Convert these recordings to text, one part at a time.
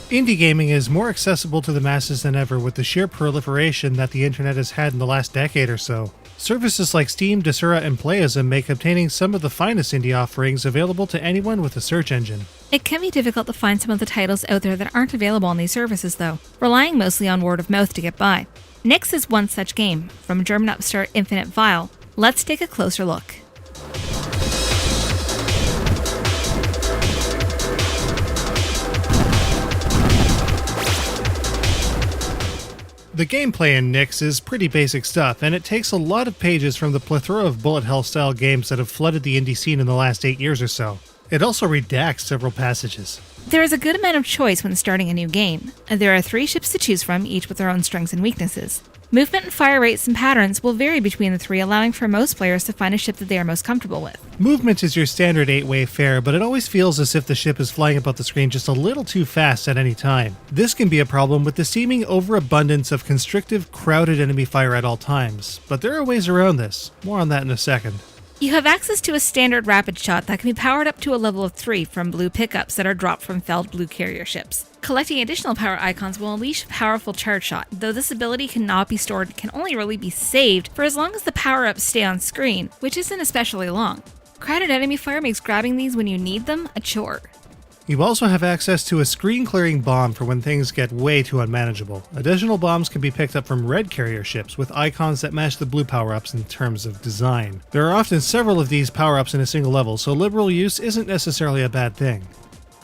Indie gaming is more accessible to the masses than ever with the sheer proliferation that the internet has had in the last decade or so. Services like Steam, and Playism make obtaining some of the finest indie offerings available to anyone with a search engine. It can be difficult to find some of the titles out there that aren't available on these services though, relying mostly on word of mouth to get by. NYXX is one such game. From German upstart Infinite Vile, let's take a closer look. The gameplay in NYXX is pretty basic stuff, and it takes a lot of pages from the plethora of bullet hell style games that have flooded the indie scene in the last 8 years or so. It also redacts several passages. There is a good amount of choice when starting a new game. There are 3 ships to choose from, each with their own strengths and weaknesses. Movement and fire rates and patterns will vary between the 3, allowing for most players to find a ship that they are most comfortable with. Movement is your standard 8-way fare, but it always feels as if the ship is flying about the screen just a little too fast at any time. This can be a problem with the seeming overabundance of constrictive, crowded enemy fire at all times, but there are ways around this. More on that in a second. You have access to a standard rapid shot that can be powered up to a level of 3 from blue pickups that are dropped from felled blue carrier ships. Collecting additional power icons will unleash a powerful charge shot, though this ability cannot be stored and can only really be saved for as long as the power-ups stay on screen, which isn't especially long. Crowded enemy fire makes grabbing these when you need them a chore. You also have access to a screen-clearing bomb for when things get way too unmanageable. Additional bombs can be picked up from red carrier ships with icons that match the blue power-ups in terms of design. There are often several of these power-ups in a single level, so liberal use isn't necessarily a bad thing.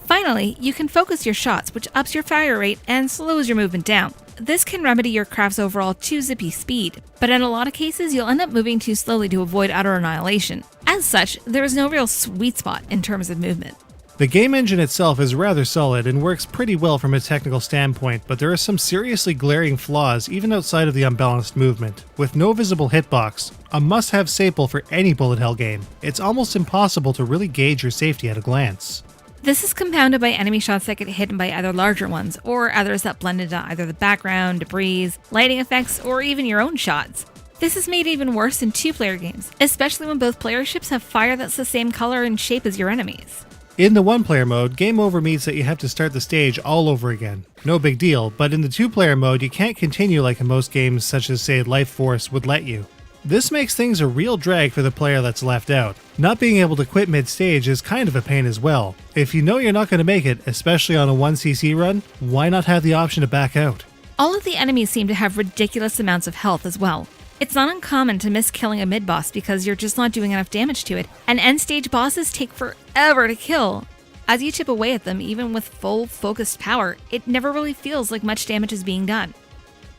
Finally, you can focus your shots, which ups your fire rate and slows your movement down. This can remedy your craft's overall too zippy speed, but in a lot of cases you'll end up moving too slowly to avoid utter annihilation. As such, there is no real sweet spot in terms of movement. The game engine itself is rather solid and works pretty well from a technical standpoint, but there are some seriously glaring flaws even outside of the unbalanced movement. With no visible hitbox, a must-have staple for any bullet hell game, it's almost impossible to really gauge your safety at a glance. This is compounded by enemy shots that get hidden by either larger ones, or others that blend into either the background, debris, lighting effects, or even your own shots. This is made even worse in 2-player games, especially when both player ships have fire that's the same color and shape as your enemies. In the 1-player mode, game over means that you have to start the stage all over again. No big deal, but in the 2-player mode you can't continue like in most games such as say Life Force would let you. This makes things a real drag for the player that's left out. Not being able to quit mid-stage is kind of a pain as well. If you know you're not going to make it, especially on a 1cc run, why not have the option to back out? All of the enemies seem to have ridiculous amounts of health as well. It's not uncommon to miss killing a mid-boss because you're just not doing enough damage to it, and end-stage bosses take forever to kill. As you chip away at them, even with full focused power, it never really feels like much damage is being done.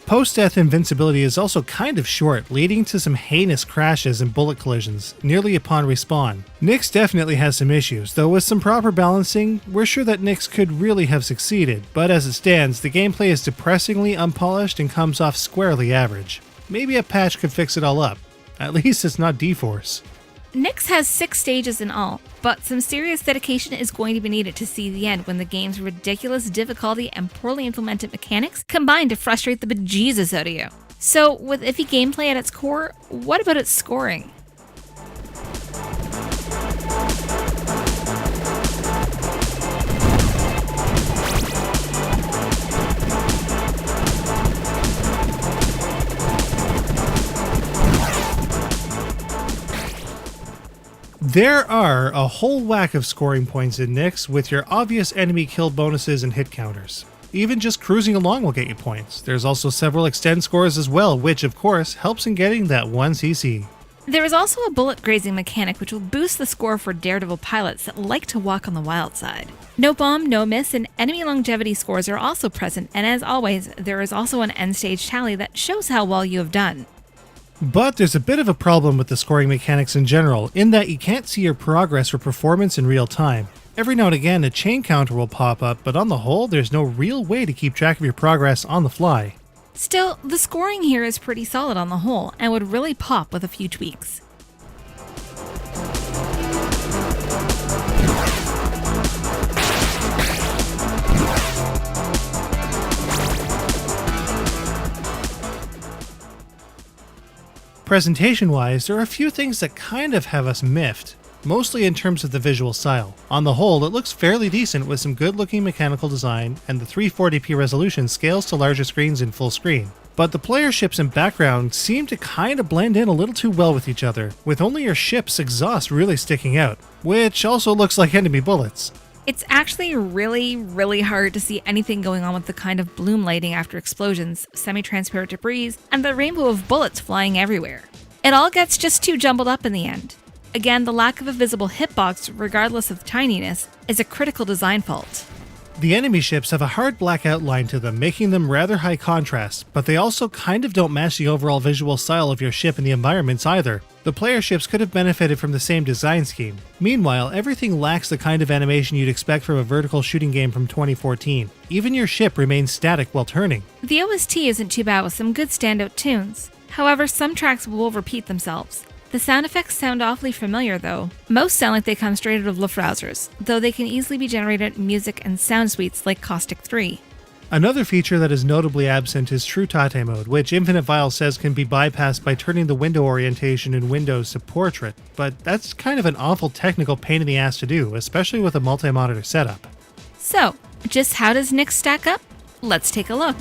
Post-death invincibility is also kind of short, leading to some heinous crashes and bullet collisions, nearly upon respawn. NYXX definitely has some issues, though with some proper balancing, we're sure that NYXX could really have succeeded, but as it stands, the gameplay is depressingly unpolished and comes off squarely average. Maybe a patch could fix it all up. At least it's not D-Force. NYXX has 6 stages in all, but some serious dedication is going to be needed to see the end when the game's ridiculous difficulty and poorly implemented mechanics combine to frustrate the bejesus out of you. So, with iffy gameplay at its core, what about its scoring? There are a whole whack of scoring points in NYXX with your obvious enemy kill bonuses and hit counters. Even just cruising along will get you points. There's also several extend scores as well, which of course helps in getting that 1cc. There is also a bullet grazing mechanic which will boost the score for daredevil pilots that like to walk on the wild side. No bomb, no miss, and enemy longevity scores are also present, and as always, there is also an end stage tally that shows how well you have done. But there's a bit of a problem with the scoring mechanics in general, in that you can't see your progress or performance in real time. Every now and again a chain counter will pop up, but on the whole there's no real way to keep track of your progress on the fly. Still, the scoring here is pretty solid on the whole, and would really pop with a few tweaks. Presentation-wise, there are a few things that kind of have us miffed. mostly in terms of the visual style. On the whole, it looks fairly decent with some good looking mechanical design, and the 340p resolution scales to larger screens in full screen. But the player ships and background seem to kinda blend in a little too well with each other, with only your ship's exhaust really sticking out, which also looks like enemy bullets. It's actually really hard to see anything going on with the kind of bloom lighting after explosions, semi-transparent debris, and the rainbow of bullets flying everywhere. It all gets just too jumbled up in the end. Again, the lack of a visible hitbox, regardless of tininess, is a critical design fault. The enemy ships have a hard black outline to them, making them rather high contrast, but they also kind of don't match the overall visual style of your ship and the environments either. The player ships could have benefited from the same design scheme. Meanwhile, everything lacks the kind of animation you'd expect from a vertical shooting game from 2014. Even your ship remains static while turning. The OST isn't too bad with some good standout tunes. However, some tracks will repeat themselves. The sound effects sound awfully familiar though. Most sound like they come straight out of Luftrausers, though they can easily be generated in music and sound suites like Caustic 3. Another feature that is notably absent is True Tate mode, which Infinite Vial says can be bypassed by turning the window orientation in Windows to portrait, but that's kind of an awful technical pain in the ass to do, especially with a multi-monitor setup. So, just how does NYXX stack up? Let's take a look.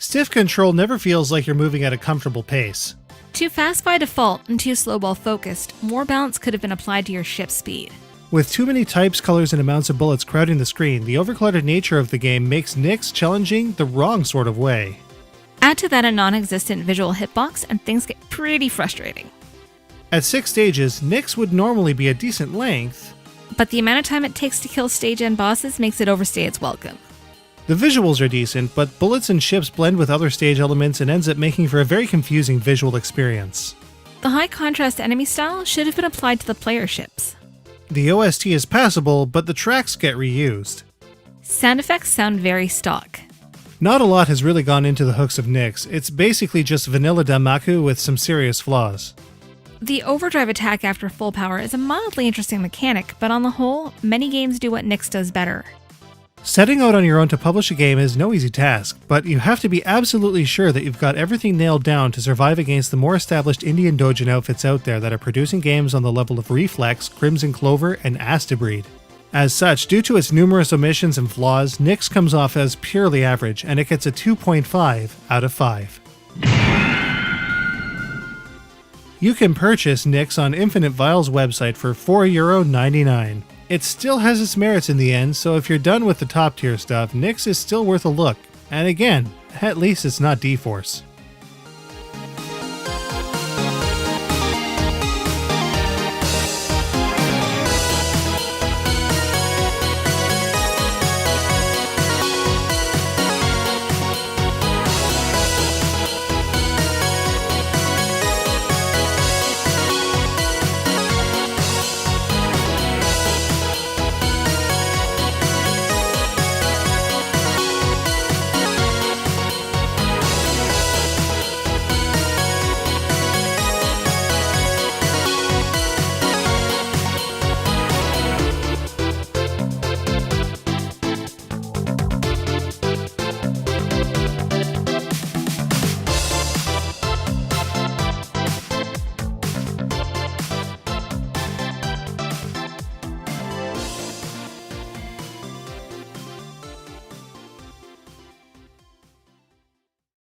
Stiff control never feels like you're moving at a comfortable pace. Too fast by default and too slow while focused, more balance could have been applied to your ship's speed. With too many types, colors, and amounts of bullets crowding the screen, the overcluttered nature of the game makes NYXX challenging the wrong sort of way. Add to that a non-existent visual hitbox and things get pretty frustrating. At 6 stages, NYXX would normally be a decent length, But the amount of time it takes to kill stage end bosses makes it overstay its welcome. the visuals are decent, but bullets and ships blend with other stage elements and ends up making for a very confusing visual experience. The high contrast enemy style should have been applied to the player ships. The OST is passable, but the tracks get reused. Sound effects sound very stock. Not a lot has really gone into the hooks of NYXX, it's basically just vanilla Danmaku with some serious flaws. The overdrive attack after full power is a mildly interesting mechanic, but on the whole, many games do what NYXX does better. Setting out on your own to publish a game is no easy task, but you have to be absolutely sure that you've got everything nailed down to survive against the more established indie and doujin outfits out there that are producing games on the level of Reflex, Crimson Clover, and Astabreed. As such, due to its numerous omissions and flaws, NYXX comes off as purely average, and it gets a 2.5 out of 5. You can purchase NYXX on Infinite Vial's website for €4.99. It still has its merits in the end, so if you're done with the top tier stuff, NYXX is still worth a look. And again, at least it's not D-Force.